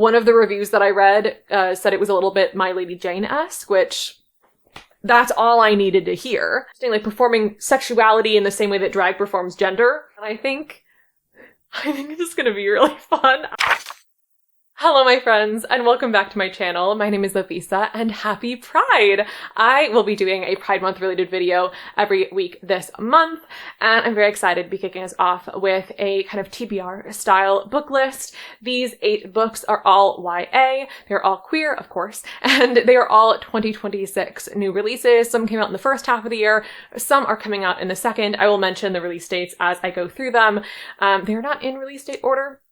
One of the reviews that I read said it was a little bit My Lady Jane-esque, which that's all I needed to hear. Like performing sexuality in the same way that drag performs gender. And I think this is gonna be really fun. Hello my friends, and welcome back to my channel. My name is Lisa, and happy Pride! I will be doing a Pride Month related video every week this month, and I'm very excited to be kicking us off with a kind of TBR style book list. These 8 books are all YA, they're all queer, of course, and they are all 2026 new releases. Some came out in the first half of the year, some are coming out in the second. I will mention the release dates as I go through them. They're not in release date order.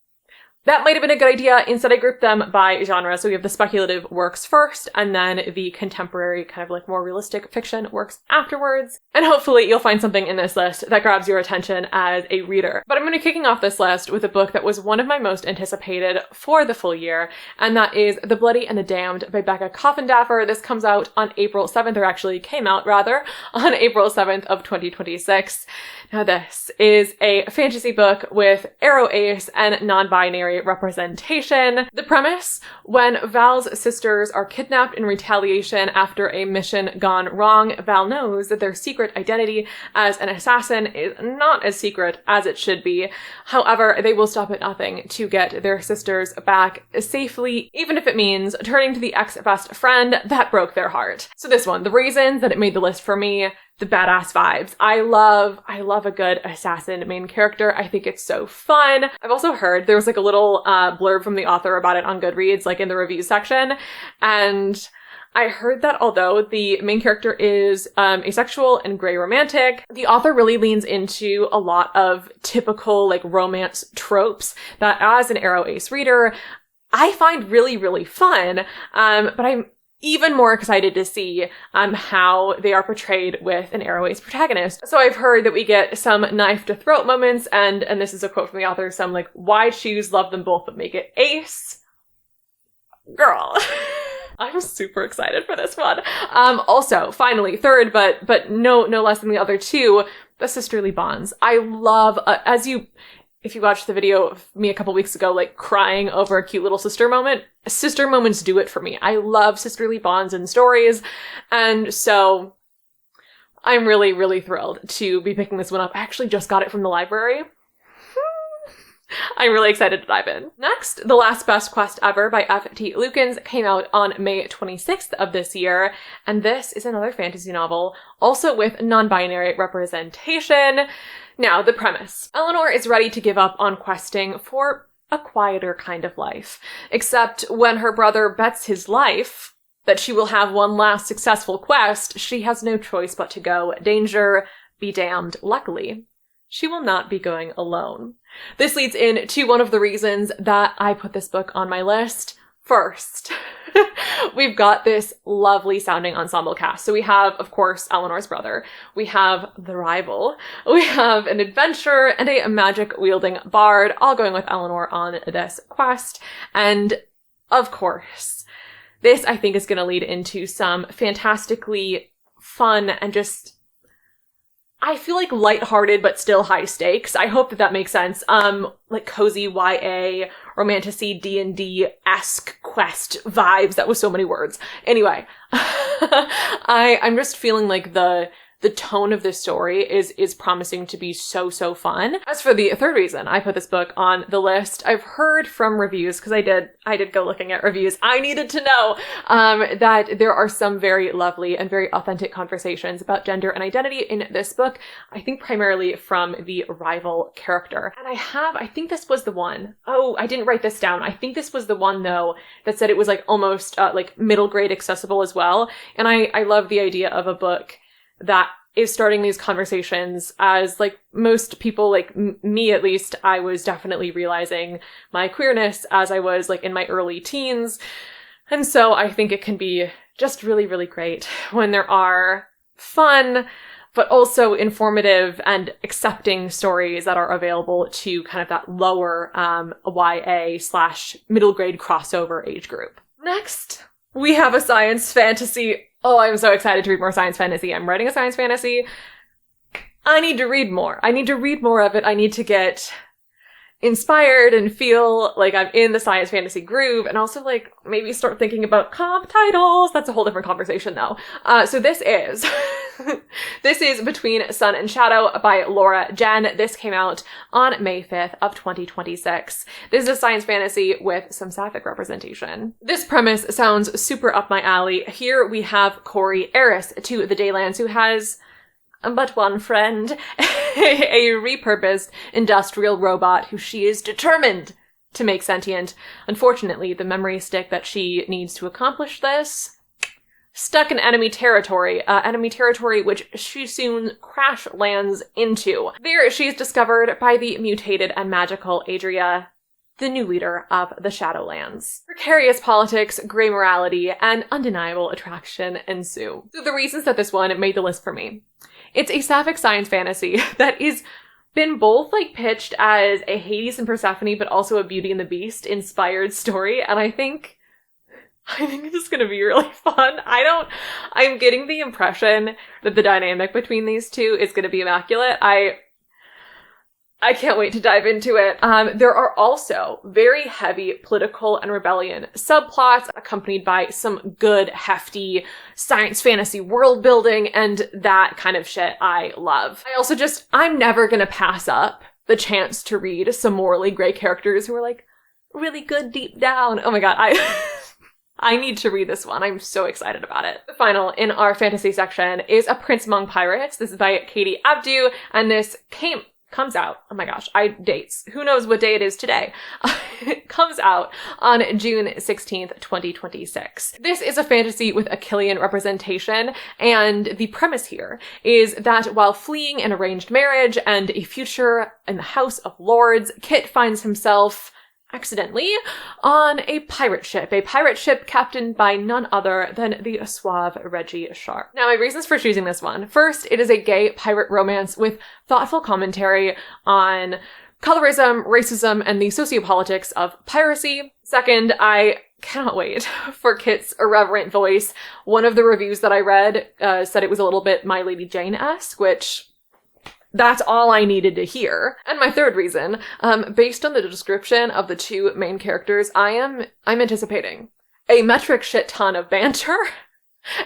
That might have been a good idea. Instead, I grouped them by genre. So we have the speculative works first, and then the contemporary, kind of like more realistic fiction works afterwards. And hopefully you'll find something in this list that grabs your attention as a reader. But I'm going to be kicking off this list with a book that was one of my most anticipated for the full year, and that is The Bloody and the Damned by Becca Coffindaffer. This comes out on April 7th, or actually came out rather, on April 7th of 2026. Now this is a fantasy book with aro ace and non-binary representation. The premise: when Val's sisters are kidnapped in retaliation after a mission gone wrong, Val knows that their secret identity as an assassin is not as secret as it should be. However, they will stop at nothing to get their sisters back safely, even if it means turning to the ex-best friend that broke their heart. So this one, the reasons that it made the list for me: the badass vibes. I love a good assassin main character. I think it's so fun. I've also heard there was like a little blurb from the author about it on Goodreads, like in the review section. And I heard that although the main character is asexual and gray romantic, the author really leans into a lot of typical like romance tropes that as an aro ace reader, I find really, really fun. But I'm even more excited to see how they are portrayed with an aro ace protagonist. So I've heard that we get some knife to throat moments, and this is a quote from the author, some like, why choose love them both but make it ace? Girl. I'm super excited for this one. Also, finally, third, but no less than the other two, the sisterly bonds. I love, if you watched the video of me a couple weeks ago, like crying over a cute little sister moment, sister moments do it for me. I love sisterly bonds and stories. And so I'm really, really thrilled to be picking this one up. I actually just got it from the library. I'm really excited to dive in. Next, The Last Best Quest Ever by F.T. Lukens came out on May 26th of this year, and this is another fantasy novel, also with non-binary representation. Now, the premise. Eleanor is ready to give up on questing for a quieter kind of life, except when her brother bets his life that she will have one last successful quest, she has no choice but to go. Danger be damned. Luckily, she will not be going alone. This leads into one of the reasons that I put this book on my list. First, we've got this lovely sounding ensemble cast. So we have, of course, Eleanor's brother. We have the rival. We have an adventurer and a magic-wielding bard, all going with Eleanor on this quest. And, of course, this, I think, is going to lead into some fantastically fun and just, I feel like lighthearted but still high stakes. I hope that makes sense. Like cozy YA, romantasy, D&D-esque quest vibes. That was so many words. Anyway, I'm just feeling like the tone of this story is promising to be so fun. As for the third reason I put this book on the list, I've heard from reviews, because I did go looking at reviews. I needed to know that there are some very lovely and very authentic conversations about gender and identity in this book. I think primarily from the rival character. And I think this was the one. Oh, I didn't write this down. I think this was the one though that said it was like almost like middle grade accessible as well. And I love the idea of a book that is starting these conversations as, like, most people, like me at least, I was definitely realizing my queerness as I was, like, in my early teens. And so I think it can be just really, really great when there are fun, but also informative and accepting stories that are available to kind of that lower YA/middle grade crossover age group. Next, we have a science fantasy. Oh, I'm so excited to read more science fantasy. I'm writing a science fantasy. I need to read more. I need to read more of it. I need to get inspired and feel like I'm in the science fantasy groove, and also like maybe start thinking about comp titles. That's a whole different conversation though. So this is this is Between Sun and Shadow by Laura Genn. This came out on May 5th of 2026. This is a science fantasy with some sapphic representation. This premise sounds super up my alley. Here we have Corey, heiress to the Daylands, who has but one friend, a repurposed industrial robot who she is determined to make sentient. Unfortunately, the memory stick that she needs to accomplish this stuck in enemy territory which she soon crash lands into. There, she's discovered by the mutated and magical Adria, the new leader of the Shadowlands. Precarious politics, grey morality, and undeniable attraction ensue. So the reasons that this one made the list for me. It's a sapphic science fantasy that is been both like pitched as a Hades and Persephone, but also a Beauty and the Beast inspired story, and I think this is going to be really fun. I'm getting the impression that the dynamic between these two is going to be immaculate. I can't wait to dive into it. There are also very heavy political and rebellion subplots accompanied by some good, hefty science fantasy world building and that kind of shit I love. I'm never gonna pass up the chance to read some morally gray characters who are like really good deep down. Oh my god, I need to read this one. I'm so excited about it. The final in our fantasy section is A Prince Among Pirates. This is by Katie Abdou, and this comes out, oh my gosh, dates. Who knows what day it is today? It comes out on June 16th, 2026. This is a fantasy with Achillean representation, and the premise here is that while fleeing an arranged marriage and a future in the House of Lords, Kit finds himself accidentally on a pirate ship captained by none other than the suave Reggie Sharp. Now, my reasons for choosing this one. First, it is a gay pirate romance with thoughtful commentary on colorism, racism, and the sociopolitics of piracy. Second, I cannot wait for Kit's irreverent voice. One of the reviews that I read said it was a little bit My Lady Jane-esque, which that's all I needed to hear. And my third reason, based on the description of the two main characters, I'm anticipating a metric shit ton of banter.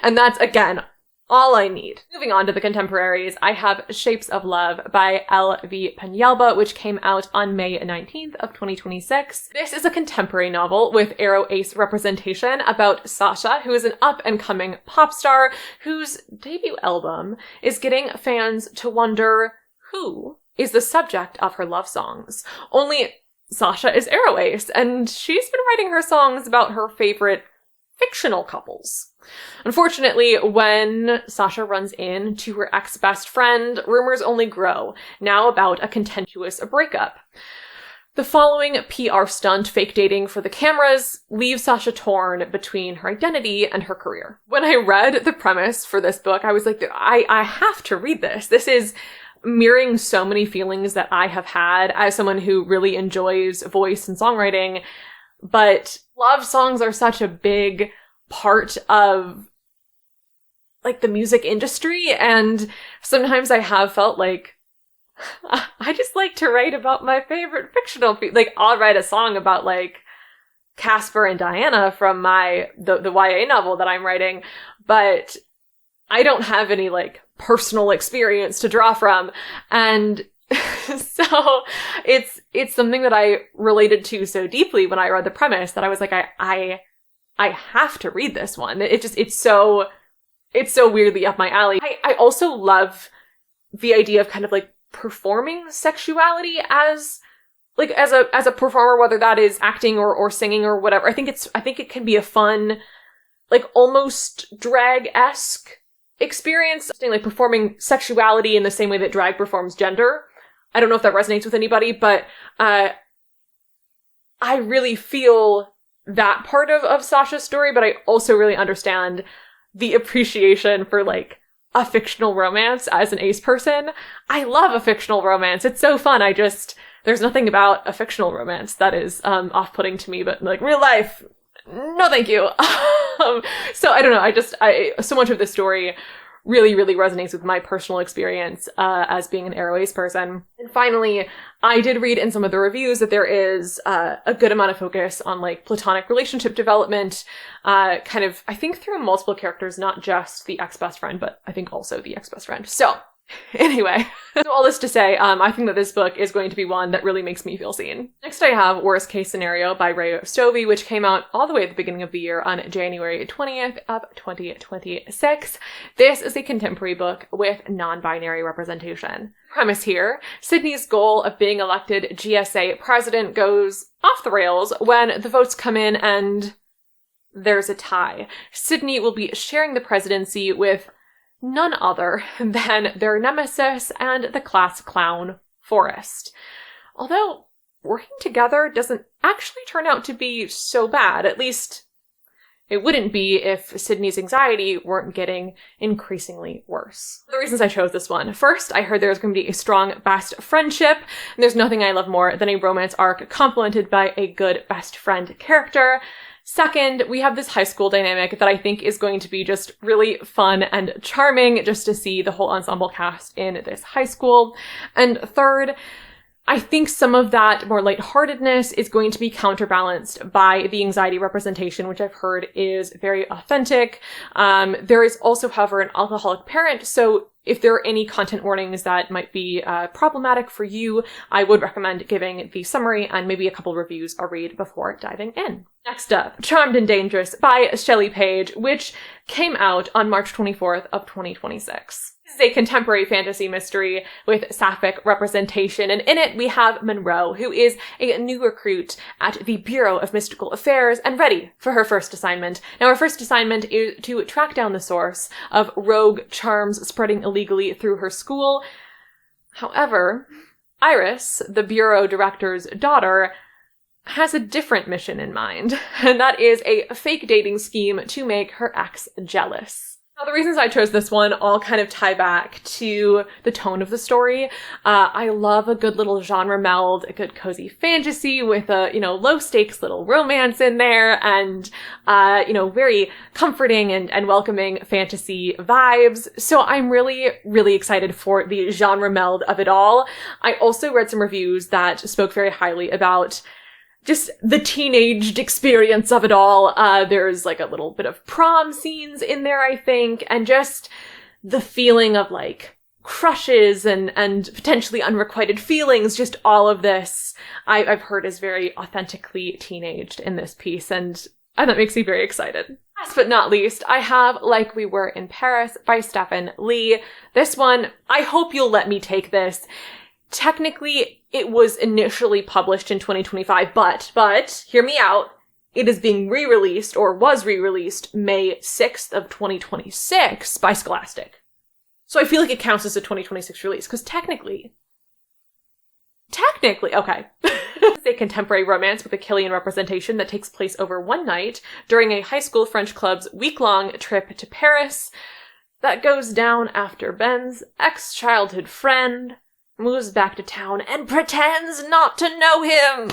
And that's, again, all I need. Moving on to the contemporaries, I have Shapes of Love by L.V. Peñalba, which came out on May 19th of 2026. This is a contemporary novel with Arrow Ace representation about Sasha, who is an up-and-coming pop star whose debut album is getting fans to wonder who is the subject of her love songs. Only Sasha is Arrow Ace, and she's been writing her songs about her favorite fictional couples. Unfortunately, when Sasha runs in to her ex-best friend, rumors only grow, now about a contentious breakup. The following PR stunt, fake dating for the cameras, leaves Sasha torn between her identity and her career. When I read the premise for this book, I was like, I have to read this. This is mirroring so many feelings that I have had as someone who really enjoys voice and songwriting, but love songs are such a big part of like the music industry, and sometimes I have felt like I just like to write about my favorite fictional like I'll write a song about like Casper and Diana from the YA novel that I'm writing, but I don't have any like personal experience to draw from, and so it's something that I related to so deeply when I read the premise that I was like, I have to read this one. It's so weirdly up my alley. I also love the idea of kind of like performing sexuality as a performer, whether that is acting or singing or whatever. I think it can be a fun, like almost drag-esque experience, like performing sexuality in the same way that drag performs gender. I don't know if that resonates with anybody, but I really feel that part of Sasha's story, but I also really understand the appreciation for like a fictional romance as an ace person. I love a fictional romance. It's so fun. There's nothing about a fictional romance that is off-putting to me, but like real life, no thank you. So I don't know. So much of this story really, really resonates with my personal experience as being an Airways person. And finally, I did read in some of the reviews that there is a good amount of focus on like platonic relationship development, kind of, I think through multiple characters, not just the ex-best friend, but I think also the ex-best friend. So anyway, so all this to say, I think that this book is going to be one that really makes me feel seen. Next I have Worst Case Scenario by Stoeve, which came out all the way at the beginning of the year on January 20th of 2026. This is a contemporary book with non-binary representation. Premise here, Sydney's goal of being elected GSA president goes off the rails when the votes come in and there's a tie. Sydney will be sharing the presidency with none other than their nemesis and the class clown, Forrest. Although, working together doesn't actually turn out to be so bad. At least, it wouldn't be if Sydney's anxiety weren't getting increasingly worse. The reasons I chose this one. First, I heard there's going to be a strong best friendship, and there's nothing I love more than a romance arc complemented by a good best friend character. Second, we have this high school dynamic that I think is going to be just really fun and charming just to see the whole ensemble cast in this high school. And third, I think some of that more lightheartedness is going to be counterbalanced by the anxiety representation, which I've heard is very authentic. There is also, however, an alcoholic parent, so if there are any content warnings that might be problematic for you, I would recommend giving the summary and maybe a couple reviews a read before diving in. Next up, Charmed and Dangerous by Shelly Page, which came out on March 24th of 2026. This is a contemporary fantasy mystery with sapphic representation, and in it we have Monroe, who is a new recruit at the Bureau of Mystical Affairs and ready for her first assignment. Now, her first assignment is to track down the source of rogue charms spreading illegally through her school. However, Iris, the Bureau Director's daughter, has a different mission in mind, and that is a fake dating scheme to make her ex jealous. Now, the reasons I chose this one all kind of tie back to the tone of the story. I love a good little genre meld, a good cozy fantasy with a, low stakes little romance in there and, very comforting and welcoming fantasy vibes. So I'm really, really excited for the genre meld of it all. I also read some reviews that spoke very highly about just the teenaged experience of it all. There's like a little bit of prom scenes in there, I think, and just the feeling of like crushes and potentially unrequited feelings. Just all of this I've heard is very authentically teenaged in this piece, and that makes me very excited. Last but not least, I have Like We Were in Paris by Stephen Lee. This one, I hope you'll let me take this. Technically, it was initially published in 2025, but hear me out. It is being re-released, or was re-released, May 6th of 2026 by Scholastic. So I feel like it counts as a 2026 release, because technically, okay. It's a contemporary romance with a Killian representation that takes place over one night during a high school French club's week-long trip to Paris that goes down after Ben's ex-childhood friend moves back to town and pretends not to know him.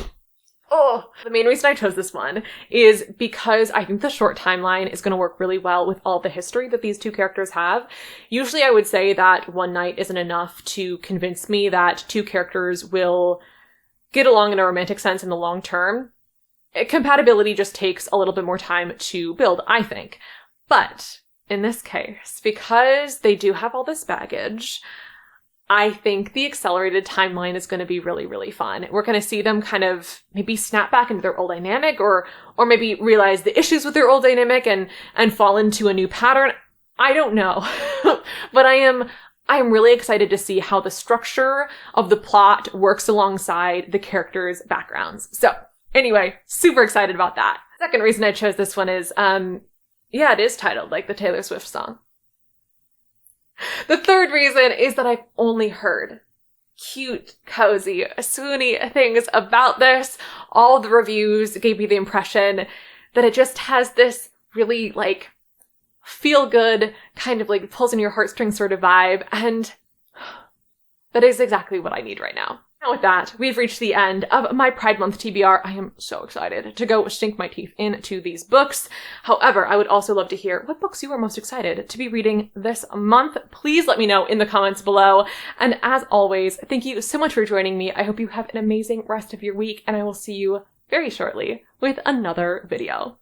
Oh, the main reason I chose this one is because I think the short timeline is going to work really well with all the history that these two characters have. Usually I would say that one night isn't enough to convince me that two characters will get along in a romantic sense in the long term. Compatibility just takes a little bit more time to build, I think. But in this case, because they do have all this baggage, I think the accelerated timeline is going to be really, really fun. We're going to see them kind of maybe snap back into their old dynamic or maybe realize the issues with their old dynamic and fall into a new pattern. I don't know. But I am really excited to see how the structure of the plot works alongside the characters' backgrounds. So anyway, super excited about that. Second reason I chose this one is, it is titled like the Taylor Swift song. The third reason is that I've only heard cute, cozy, swoony things about this. All the reviews gave me the impression that it just has this really, feel-good, kind of pulls in your heartstrings sort of vibe, and that is exactly what I need right now. Now with that, we've reached the end of my Pride Month TBR. I am so excited to go sink my teeth into these books. However, I would also love to hear what books you are most excited to be reading this month. Please let me know in the comments below. And as always, thank you so much for joining me. I hope you have an amazing rest of your week, and I will see you very shortly with another video.